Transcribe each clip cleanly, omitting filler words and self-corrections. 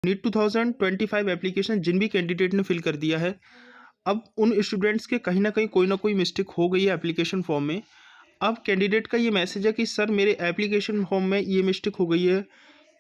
NEET 2025 application जिन भी candidate ने fill कर दिया है, अब उन स्टूडेंट्स के कहीं ना कहीं कोई ना कोई मिस्टेक हो गई है एप्लीकेशन फॉर्म में। अब कैंडिडेट का ये मैसेज है कि सर मेरे एप्लीकेशन फॉर्म में ये मिस्टेक हो गई है,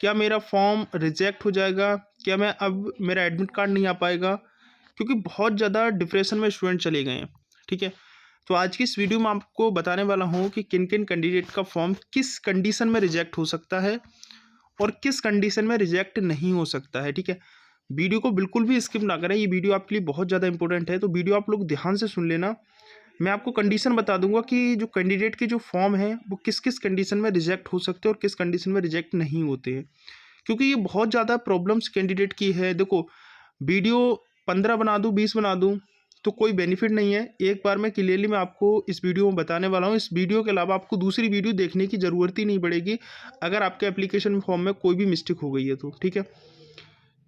क्या मेरा फॉर्म रिजेक्ट हो जाएगा, क्या मैं अब मेरा एडमिट कार्ड नहीं आ पाएगा, क्योंकि बहुत ज़्यादा डिप्रेशन में स्टूडेंट चले गए हैं। ठीक है, तो आज की इस वीडियो में आपको बताने वाला हूँ कि किन किन कैंडिडेट का फॉर्म किस कंडीशन में रिजेक्ट हो सकता है और किस कंडीशन में रिजेक्ट नहीं हो सकता है। ठीक है, वीडियो को बिल्कुल भी स्किप ना करें, ये वीडियो आपके लिए बहुत ज़्यादा इंपॉर्टेंट है, तो वीडियो आप लोग ध्यान से सुन लेना। मैं आपको कंडीशन बता दूंगा कि जो कैंडिडेट के जो फॉर्म है वो किस किस कंडीशन में रिजेक्ट हो सकते हैं और किस कंडीशन में रिजेक्ट नहीं होते हैं, क्योंकि ये बहुत ज़्यादा प्रॉब्लम्स कैंडिडेट की है। देखो, वीडियो 15 बना दूँ 20 बना दूँ तो कोई बेनिफिट नहीं है। एक बार मैं क्लियरली मैं आपको इस वीडियो में बताने वाला हूँ। इस वीडियो के अलावा आपको दूसरी वीडियो देखने की ज़रूरत ही नहीं पड़ेगी अगर आपके एप्लीकेशन फॉर्म में कोई भी मिस्टेक हो गई है तो। ठीक है,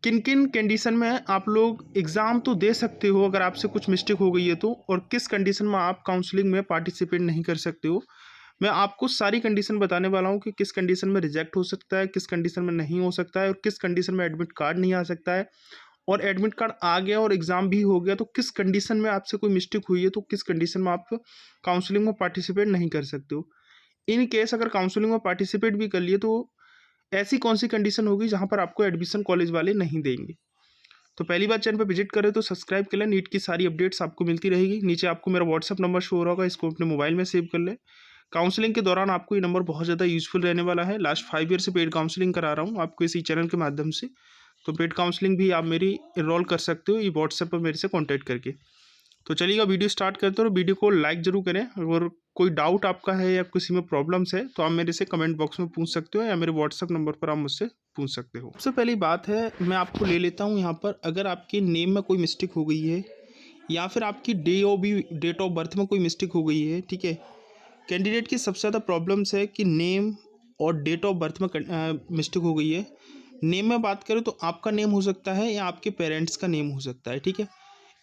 किन किन कंडीशन में आप लोग एग्ज़ाम तो दे सकते हो अगर आपसे कुछ मिस्टेक हो गई है तो, और किस कंडीशन में आप काउंसलिंग में पार्टिसिपेट नहीं कर सकते हो, मैं आपको सारी कंडीशन बताने वाला हूँ कि किस कंडीशन में रिजेक्ट हो सकता है, किस कंडीशन में नहीं हो सकता है, और किस कंडीशन में एडमिट कार्ड नहीं आ सकता है, और एडमिट कार्ड आ गया और एग्ज़ाम भी हो गया तो किस कंडीशन में आपसे कोई मिस्टेक हुई है तो किस कंडीशन में आप काउंसलिंग में पार्टिसिपेट नहीं कर सकते हो। इन केस अगर काउंसलिंग में पार्टिसिपेट भी कर लिए तो ऐसी कौन सी कंडीशन होगी जहाँ पर आपको एडमिशन कॉलेज वाले नहीं देंगे। तो पहली बार चैनल पर विजिट करें तो सब्सक्राइब कर लें, नीट की सारी अपडेट्स आपको मिलती रहेगी। नीचे आपको मेरा व्हाट्सअप नंबर शो हो रहा होगा, इसको अपने मोबाइल में सेव कर लें। काउंसलिंग के दौरान आपको ये नंबर बहुत ज़्यादा यूजफुल रहने वाला है। लास्ट 5 ईयर से पेड काउंसलिंग करा रहा हूँ आपको इसी चैनल के माध्यम से, तो पेड काउंसलिंग भी आप मेरी इनरोल कर सकते हो ये व्हाट्सएप पर मेरे से कॉन्टैक्ट करके। तो चलिएगा वीडियो स्टार्ट करते हो, और वीडियो को लाइक जरूर करें। अगर कोई डाउट आपका है या किसी में प्रॉब्लम्स है तो आप मेरे से कमेंट बॉक्स में पूछ सकते हो या मेरे व्हाट्सएप नंबर पर आप मुझसे पूछ सकते हो। सबसे पहली बात है, मैं आपको ले लेता हूँ यहाँ पर, अगर आपके नेम में कोई मिस्टेक हो गई है या फिर आपकी डेट ऑफ बर्थ में कोई मिस्टेक हो गई है। ठीक है, कैंडिडेट की सबसे ज़्यादा प्रॉब्लम्स है कि नेम और डेट ऑफ बर्थ में मिस्टेक हो गई है। नेम में बात करें तो आपका नेम हो सकता है या आपके पेरेंट्स का नेम हो सकता है। ठीक है,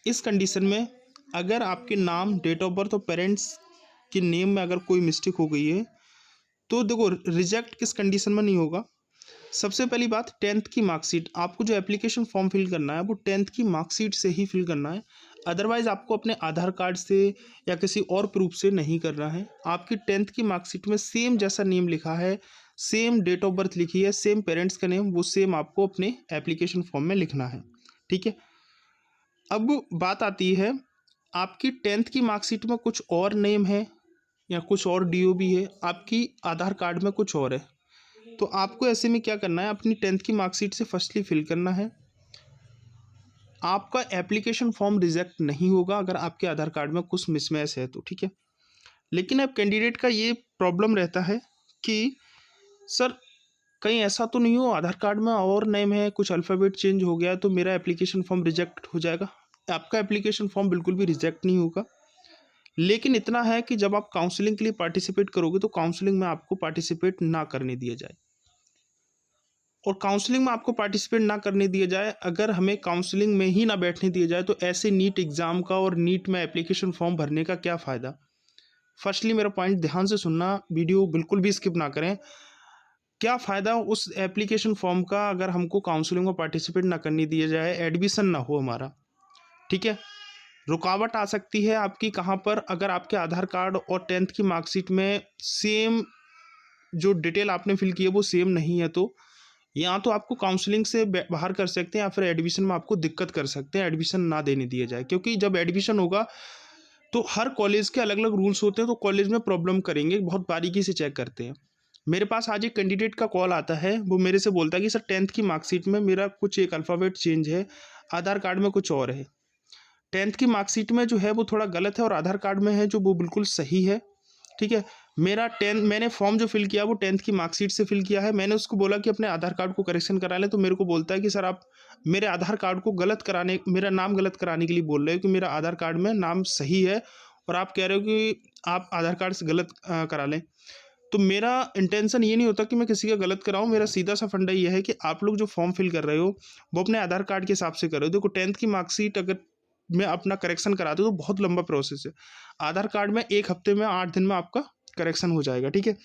इस कंडीशन में अगर आपके नाम, डेट ऑफ बर्थ और पेरेंट्स के नेम में अगर कोई मिस्टेक हो गई है तो देखो, रिजेक्ट किस कंडीशन में नहीं होगा। सबसे पहली बात, 10th की मार्कशीट, आपको जो एप्लीकेशन फॉर्म फिल करना है वो 10th की मार्कशीट से ही फिल करना है। अदरवाइज आपको अपने आधार कार्ड से या किसी और प्रूफ से नहीं करना है। आपकी 10th की मार्कशीट में सेम जैसा नेम लिखा है, सेम डेट ऑफ बर्थ लिखी है, सेम पेरेंट्स का नेम, वो सेम आपको अपने एप्लीकेशन फॉर्म में लिखना है। ठीक है, अब बात आती है, आपकी 10th की मार्कशीट में कुछ और नेम है या कुछ और डीओबी है, आपकी आधार कार्ड में कुछ और है, तो आपको ऐसे में क्या करना है, अपनी 10th की मार्कशीट से फर्स्टली फिल करना है। आपका एप्लीकेशन फॉर्म रिजेक्ट नहीं होगा अगर आपके आधार कार्ड में कुछ मिसमैच है तो। ठीक है, लेकिन अब कैंडिडेट का ये प्रॉब्लम रहता है कि सर कहीं ऐसा तो नहीं हो आधार कार्ड में और नेम है, कुछ अल्फ़ाबेट चेंज हो गया तो मेरा एप्लीकेशन फॉर्म रिजेक्ट हो जाएगा। आपका एप्लीकेशन फॉर्म बिल्कुल भी रिजेक्ट नहीं होगा, लेकिन इतना है कि जब आप काउंसलिंग के लिए पार्टिसिपेट करोगे तो काउंसलिंग में आपको पार्टिसिपेट ना करने दिया जाए। और काउंसलिंग में आपको पार्टिसिपेट ना करने दिया जाए, अगर हमें काउंसलिंग में ही ना बैठने दिया जाए तो ऐसे नीट एग्ज़ाम का और नीट में एप्लीकेशन फॉर्म भरने का क्या फ़ायदा। फर्स्टली मेरा पॉइंट ध्यान से सुनना, वीडियो बिल्कुल भी स्किप ना करें। क्या फ़ायदा उस एप्लीकेशन फॉर्म का अगर हमको काउंसलिंग में पार्टिसिपेट ना करने दिया जाए, एडमिशन ना हो हमारा। ठीक है, रुकावट आ सकती है आपकी कहाँ पर, अगर आपके आधार कार्ड और 10th की मार्कशीट में सेम जो डिटेल आपने फिल की है वो सेम नहीं है तो या तो आपको काउंसलिंग से बाहर कर सकते हैं या फिर एडमिशन में आपको दिक्कत कर सकते हैं, एडमिशन ना देने दिया जाए। क्योंकि जब एडमिशन होगा तो हर कॉलेज के अलग अलग रूल्स होते हैं, तो कॉलेज में प्रॉब्लम करेंगे, बहुत बारीकी से चेक करते हैं। मेरे पास आज एक कैंडिडेट का कॉल आता है, वो मेरे से बोलता है कि सर 10th की मार्कशीट में मेरा कुछ एक अल्फ़ाबेट चेंज है, आधार कार्ड में कुछ और है। 10th की मार्कशीट में जो है वो थोड़ा गलत है और आधार कार्ड में है जो वो बिल्कुल सही है। ठीक है, मैंने फॉर्म जो फिल किया वो 10th की मार्कशीट से फिल किया है। मैंने उसको बोला कि अपने आधार कार्ड को करेक्शन करा लें, तो मेरे को बोलता है कि सर आप मेरे आधार कार्ड को गलत कराने, मेरा नाम गलत कराने के लिए बोल रहे हो कि मेरा आधार कार्ड में नाम सही है और आप कह रहे हो कि आप आधार कार्ड से गलत करा लें। तो मेरा इंटेंशन ये नहीं होता कि मैं किसी का गलत कराऊं, मेरा सीधा सा फंडा ये है कि आप लोग जो फॉर्म फिल कर रहे हो वो अपने आधार कार्ड के हिसाब से कर रहे हो। देखो, 10th की मार्कशीट अगर मैं अपना करेक्शन कराते हो तो बहुत लंबा प्रोसेस है। आधार कार्ड में 1 हफ्ते में 8 दिन में आपका करेक्शन हो जाएगा। ठीक है,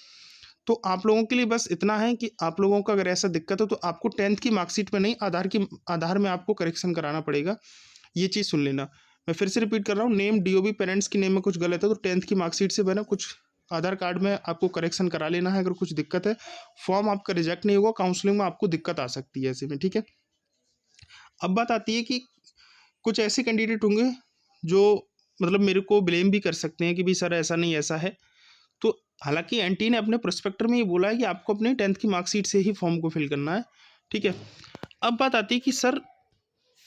तो आप लोगों के लिए बस इतना है कि आप लोगों को अगर ऐसा दिक्कत हो तो आपको 10th की मार्कशीट में नहीं, आधार में आपको करेक्शन कराना पड़ेगा। ये चीज़ सुन लेना। मैं फिर से रिपीट कर रहा हूँ, नेम डीओबी पेरेंट्स की नेम में कुछ गलत है तो 10th की मार्कशीट से बना कुछ आधार कार्ड में आपको करेक्शन करा लेना है। अगर कुछ दिक्कत है, फॉर्म आपका रिजेक्ट नहीं होगा, काउंसलिंग में आपको दिक्कत आ सकती है ऐसे में, ठीक है। अब बात आती है कि कुछ ऐसे कैंडिडेट होंगे जो मतलब मेरे को ब्लेम भी कर सकते हैं कि भाई सर ऐसा नहीं ऐसा है। तो हालांकि एनटी ने अपने प्रोस्पेक्टर में ये बोला है कि आपको अपने 10th की मार्कशीट से ही फॉर्म को फिल करना है, ठीक है। अब बात आती है कि सर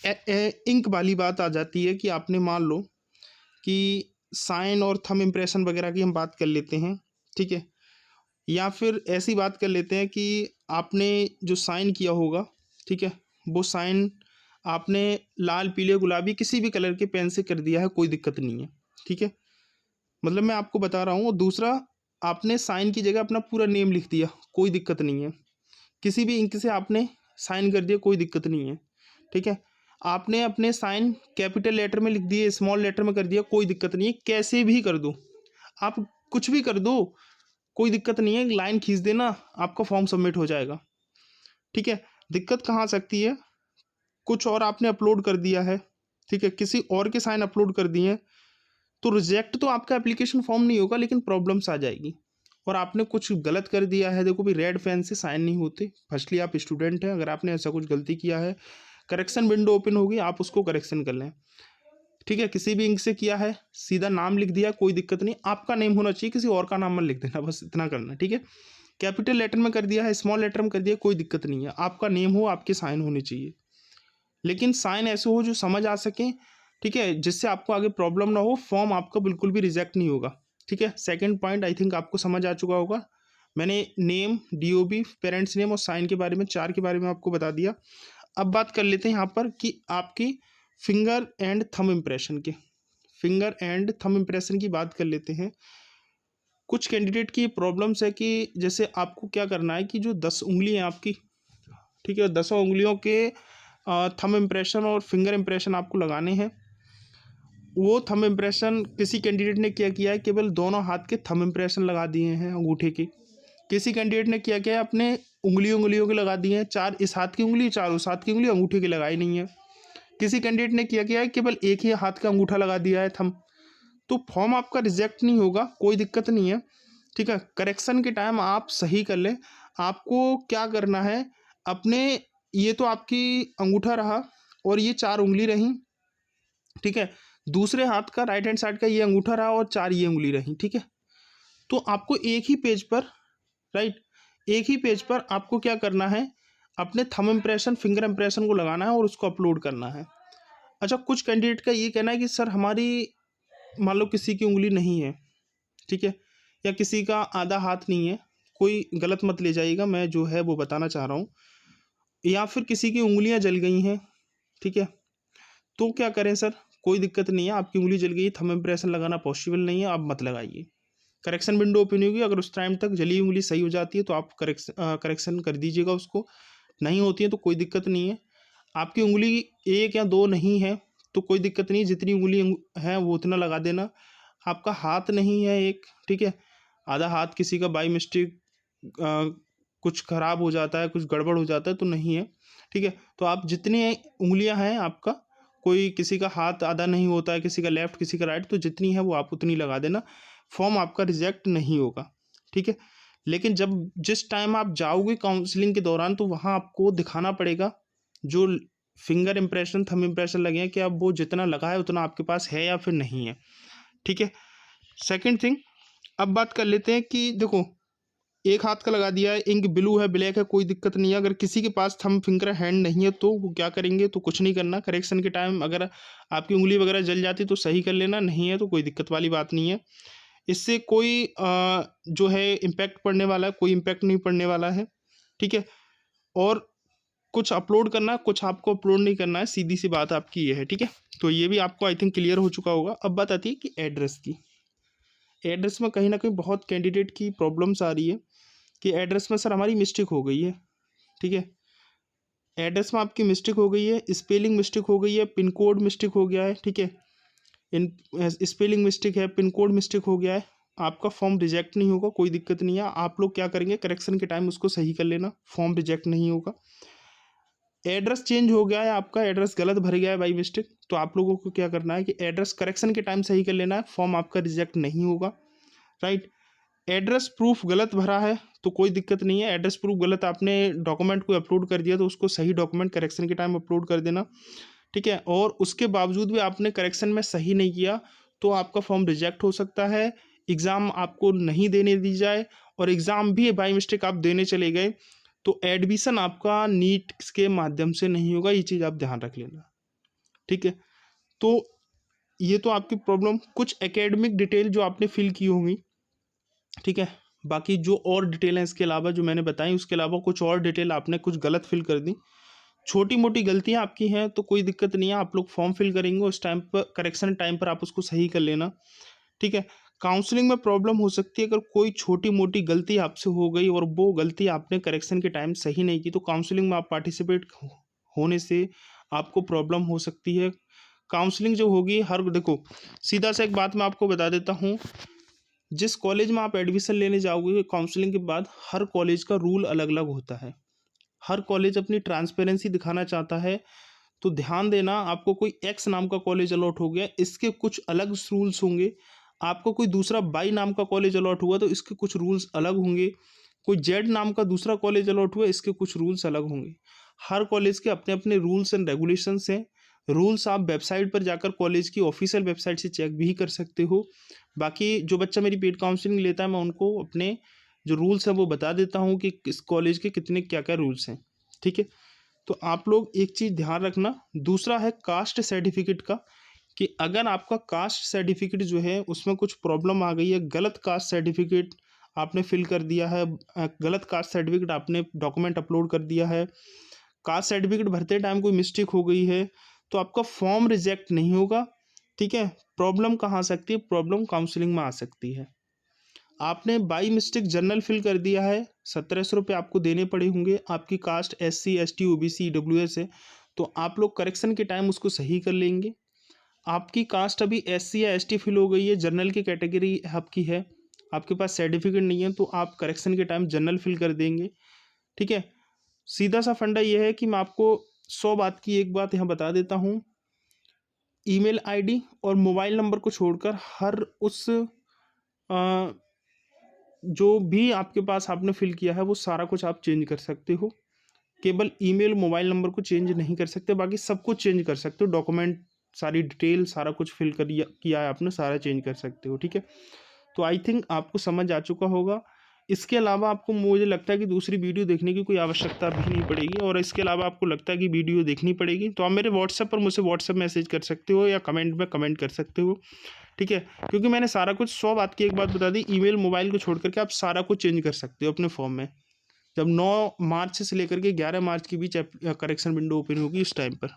इंक वाली बात आ जाती है कि आपने मान लो कि साइन और थंब इम्प्रेशन वगैरह की हम बात कर लेते हैं, ठीक है। या फिर ऐसी बात कर लेते हैं कि आपने जो साइन किया होगा, ठीक है, वो साइन आपने लाल पीले गुलाबी किसी भी कलर के पेन से कर दिया है, कोई दिक्कत नहीं है, ठीक है। मतलब मैं आपको बता रहा हूँ। और दूसरा, आपने साइन की जगह अपना पूरा नेम लिख दिया, कोई दिक्कत नहीं है। किसी भी इंक से आपने साइन कर दिया, कोई दिक्कत नहीं है, ठीक है। आपने अपने साइन कैपिटल लेटर में लिख दिए, स्मॉल लेटर में कर दिया, कोई दिक्कत नहीं है। कैसे भी कर दो आप, कुछ भी कर दो, कोई दिक्कत नहीं है। लाइन खींच देना, आपका फॉर्म सबमिट हो जाएगा, ठीक है। दिक्कत कहाँ आ सकती है, कुछ और आपने अपलोड कर दिया है, ठीक है, किसी और के साइन अपलोड कर दिए हैं, तो रिजेक्ट तो आपका एप्लीकेशन फॉर्म नहीं होगा, लेकिन प्रॉब्लम्स आ जाएगी। और आपने कुछ गलत कर दिया है, देखो भी रेड पेन से साइन नहीं होते। फर्स्टली आप स्टूडेंट हैं, अगर आपने ऐसा कुछ गलती किया है, करेक्शन विंडो ओपन होगी, आप उसको करेक्शन कर लें, ठीक है। किसी भी इंक से किया है, सीधा नाम लिख दिया, कोई दिक्कत नहीं। आपका नेम होना चाहिए, किसी और का नाम मत लिख देना, बस इतना करना, ठीक है। कैपिटल लेटर में कर दिया है, स्मॉल लेटर में कर दिया, कोई दिक्कत नहीं है। आपका नेम हो, आपके साइन होने चाहिए, लेकिन साइन ऐसे हो जो समझ आ सके, ठीक है, जिससे आपको आगे प्रॉब्लम ना हो। फॉर्म आपका बिल्कुल भी रिजेक्ट नहीं होगा, ठीक है। सेकंड पॉइंट आई थिंक आपको समझ आ चुका होगा। मैंने नेम, डीओबी, पेरेंट्स नेम और साइन के बारे में, 4 के बारे में आपको बता दिया। अब बात कर लेते हैं यहाँ पर कि आपकी फिंगर एंड थंब इम्प्रेशन की बात कर लेते हैं। कुछ कैंडिडेट की प्रॉब्लम्स है कि जैसे आपको क्या करना है कि जो 10 उंगली हैं आपकी, ठीक है, 10 उंगलियों के थंब इम्प्रेशन और फिंगर इम्प्रेशन आपको लगाने हैं। वो थंब इम्प्रेशन किसी कैंडिडेट ने क्या किया है, केवल दोनों हाथ के थंब इम्प्रेशन लगा दिए हैं अंगूठे के। किसी कैंडिडेट ने क्या किया है, अपने उंगलियों के लगा दिए हैं, 4 इस हाथ की उंगली, 4 उस हाथ की उंगली, अंगूठे की लगाई नहीं है। किसी कैंडिडेट ने क्या किया है, केवल एक ही हाथ का अंगूठा लगा दिया है थंब। तो फॉर्म आपका रिजेक्ट नहीं होगा, कोई दिक्कत नहीं है, ठीक है। करेक्शन के टाइम आप सही कर लें। आपको क्या करना है, अपने, ये तो आपकी अंगूठा रहा और ये 4 उंगली रही, ठीक है। दूसरे हाथ का राइट हैंड साइड का ये अंगूठा रहा और 4 ये उंगली रही, ठीक है। तो आपको एक ही पेज पर, राइट, एक ही पेज पर आपको क्या करना है, अपने थंब इम्प्रेशन, फिंगर इम्प्रेशन को लगाना है और उसको अपलोड करना है। अच्छा, कुछ कैंडिडेट का ये कहना है कि सर हमारी, मान लो किसी की उंगली नहीं है, ठीक है, या किसी का आधा हाथ नहीं है, कोई गलत मत ले जाइएगा, मैं जो है वो बताना चाह रहा हूँ। या फिर किसी की उंगलियां जल गई हैं, ठीक है, तो क्या करें सर, कोई दिक्कत नहीं है। आपकी उंगली जल गई, थंब इम्प्रेशन लगाना पॉसिबल नहीं है, आप मत लगाइए। करेक्शन विंडो ओपन होगी, अगर उस टाइम तक जली उंगली सही हो जाती है तो आप करेक्शन कर दीजिएगा उसको। नहीं होती है तो कोई दिक्कत नहीं है। आपकी उंगली 1 या 2 नहीं है तो कोई दिक्कत नहीं, जितनी उंगली है वो उतना लगा देना। आपका हाथ नहीं है एक, ठीक है, आधा हाथ किसी का बाई मिस्टेक कुछ खराब हो जाता है, कुछ गड़बड़ हो जाता है तो नहीं है, ठीक है। तो आप जितनी उंगलियां हैं आपका, कोई किसी का हाथ आधा नहीं होता है, किसी का लेफ्ट किसी का राइट, तो जितनी है वो आप उतनी लगा देना। फॉर्म आपका रिजेक्ट नहीं होगा, ठीक है। लेकिन जब जिस टाइम आप जाओगे काउंसलिंग के दौरान, तो वहाँ आपको दिखाना पड़ेगा जो फिंगर इम्प्रेशन, थंब इम्प्रेशन लगे हैं कि अब वो जितना लगा है उतना आपके पास है या फिर नहीं है, ठीक है। सेकंड थिंग, अब बात कर लेते हैं कि देखो, एक हाथ का लगा दिया है, इंक ब्लू है, ब्लैक है, कोई दिक्कत नहीं है। अगर किसी के पास थंब फिंगर हैंड नहीं है तो वो क्या करेंगे, तो कुछ नहीं करना। करेक्शन के टाइम अगर आपकी उंगली वगैरह जल जाती तो सही कर लेना, नहीं है तो कोई दिक्कत वाली बात नहीं है। इससे कोई जो है इम्पैक्ट पड़ने वाला है, कोई इम्पैक्ट नहीं पड़ने वाला है, ठीक है। और कुछ अपलोड करना, कुछ आपको अपलोड नहीं करना है, सीधी सी बात आपकी ये है, ठीक है। तो ये भी आपको आई थिंक क्लियर हो चुका होगा। अब बात आती है कि एड्रेस की। एड्रेस में कहीं ना कहीं बहुत कैंडिडेट की प्रॉब्लम्स आ रही है कि एड्रेस में सर हमारी मिस्टेक हो गई है, ठीक है। एड्रेस में आपकी मिस्टेक हो गई है, स्पेलिंग मिस्टेक हो गई है, पिन कोड मिस्टेक हो गया है, ठीक है। इन स्पेलिंग मिस्टेक है, पिन कोड मिस्टेक हो गया है, आपका फॉर्म रिजेक्ट नहीं होगा, कोई दिक्कत नहीं है। आप लोग क्या करेंगे, करेक्शन के टाइम उसको सही कर लेना, फॉर्म रिजेक्ट नहीं होगा। एड्रेस चेंज हो गया है, आपका एड्रेस गलत भर गया है बाई मिस्टेक, तो आप लोगों को क्या करना है कि एड्रेस करेक्शन के टाइम सही कर लेना है, फॉर्म आपका रिजेक्ट नहीं होगा, राइट। एड्रेस प्रूफ गलत भरा है तो कोई दिक्कत नहीं है, एड्रेस प्रूफ गलत आपने डॉक्यूमेंट को अपलोड कर दिया तो उसको सही डॉक्यूमेंट करेक्शन के टाइम अपलोड कर देना, ठीक है। और उसके बावजूद भी आपने करेक्शन में सही नहीं किया तो आपका फॉर्म रिजेक्ट हो सकता है, एग्ज़ाम आपको नहीं देने दी जाए, और एग्ज़ाम भी बाई मिस्टेक आप देने चले गए तो एडमिशन आपका नीट के माध्यम से नहीं होगा, ये चीज़ आप ध्यान रख लेना, ठीक है। तो ये तो आपकी प्रॉब्लम, कुछ एकेडमिक डिटेल जो आपने फिल की होंगी, ठीक है। बाकी जो और डिटेल हैं इसके अलावा जो मैंने बताई, उसके अलावा कुछ और डिटेल आपने कुछ गलत फिल कर दी, छोटी मोटी गलतियां आपकी हैं तो कोई दिक्कत नहीं है, आप लोग फॉर्म फिल करेंगे उस टाइम पर, करेक्शन टाइम पर आप उसको सही कर लेना, ठीक है। काउंसलिंग में प्रॉब्लम हो सकती है अगर कोई छोटी मोटी गलती आपसे हो गई और वो गलती आपने करेक्शन के टाइम सही नहीं की, तो काउंसलिंग में आप पार्टिसिपेट होने से आपको प्रॉब्लम हो सकती है। काउंसलिंग जो होगी, हर देखो सीधा सा एक बात मैं आपको बता देता हूँ, जिस कॉलेज में आप एडमिशन लेने जाओगे काउंसलिंग के बाद, हर कॉलेज का रूल अलग अलग होता है, हर कॉलेज अपनी ट्रांसपेरेंसी दिखाना चाहता है। तो ध्यान देना, आपको कोई एक्स नाम का कॉलेज अलॉट हो गया, इसके कुछ अलग रूल्स होंगे, आपको कोई दूसरा बाई नाम का कॉलेज अलॉट हुआ तो इसके कुछ रूल्स अलग होंगे, कोई जेड नाम का दूसरा कॉलेज अलॉट हुआ इसके कुछ रूल्स अलग होंगे। हर कॉलेज के अपने अपने रूल्स एंड रेगुलेशंस हैं। रूल्स आप वेबसाइट पर जाकर कॉलेज की ऑफिशियल वेबसाइट से चेक भी कर सकते हो। बाकी जो बच्चा मेरी पेड काउंसलिंग लेता है मैं उनको अपने जो रूल्स हैं वो बता देता हूँ कि किस कॉलेज के कितने क्या क्या रूल्स हैं, ठीक है। तो आप लोग एक चीज़ ध्यान रखना, दूसरा है कास्ट सर्टिफिकेट का, कि अगर आपका कास्ट सर्टिफिकेट जो है उसमें कुछ प्रॉब्लम आ गई है, गलत कास्ट सर्टिफिकेट आपने फिल कर दिया है, गलत कास्ट सर्टिफिकेट आपने डॉक्यूमेंट अपलोड कर दिया है, कास्ट सर्टिफिकेट भरते टाइम कोई मिस्टेक हो गई है, तो आपका फॉर्म रिजेक्ट नहीं होगा, ठीक है। प्रॉब्लम कहाँ आ सकती है, प्रॉब्लम काउंसलिंग में आ सकती है। आपने बाई मिस्टेक जर्नल फिल कर दिया है, 1700 रुपये आपको देने पड़े होंगे, आपकी cast SC ST OBC EWS है, तो आप लोग करेक्शन के टाइम उसको सही कर लेंगे। आपकी कास्ट अभी SC या ST फिल हो गई है, जनरल की कैटेगरी आपकी है, आपके पास सर्टिफिकेट नहीं है, तो आप करेक्शन के टाइम जनरल फिल कर देंगे, ठीक है। सीधा सा फंडा ये है कि मैं आपको 100 बात की एक बात यहाँ बता देता हूँ, ईमेल आईडी और मोबाइल नंबर को छोड़कर हर उस जो भी आपके पास आपने फिल किया है वो सारा कुछ आप चेंज कर सकते हो, केवल ईमेल मोबाइल नंबर को चेंज नहीं कर सकते, बाकी सब कुछ चेंज कर सकते हो, डॉक्यूमेंट सारी डिटेल सारा कुछ फिल कर किया है आपने, सारा चेंज कर सकते हो, ठीक है। तो आई थिंक आपको समझ आ चुका होगा। इसके अलावा आपको, मुझे लगता है कि दूसरी वीडियो देखने की कोई आवश्यकता भी नहीं पड़ेगी, और इसके अलावा आपको लगता है कि वीडियो देखनी पड़ेगी तो आप मेरे व्हाट्सएप पर मुझसे व्हाट्सएप मैसेज कर सकते हो या कमेंट में कमेंट कर सकते हो, ठीक है। क्योंकि मैंने सारा कुछ 100 बात की एक बात बता दी, ईमेल मोबाइल को छोड़ करके आप सारा कुछ चेंज कर सकते हो अपने फॉर्म में, जब 9 मार्च से लेकर के 11 मार्च के बीच करेक्शन विंडो ओपन होगी उस टाइम पर।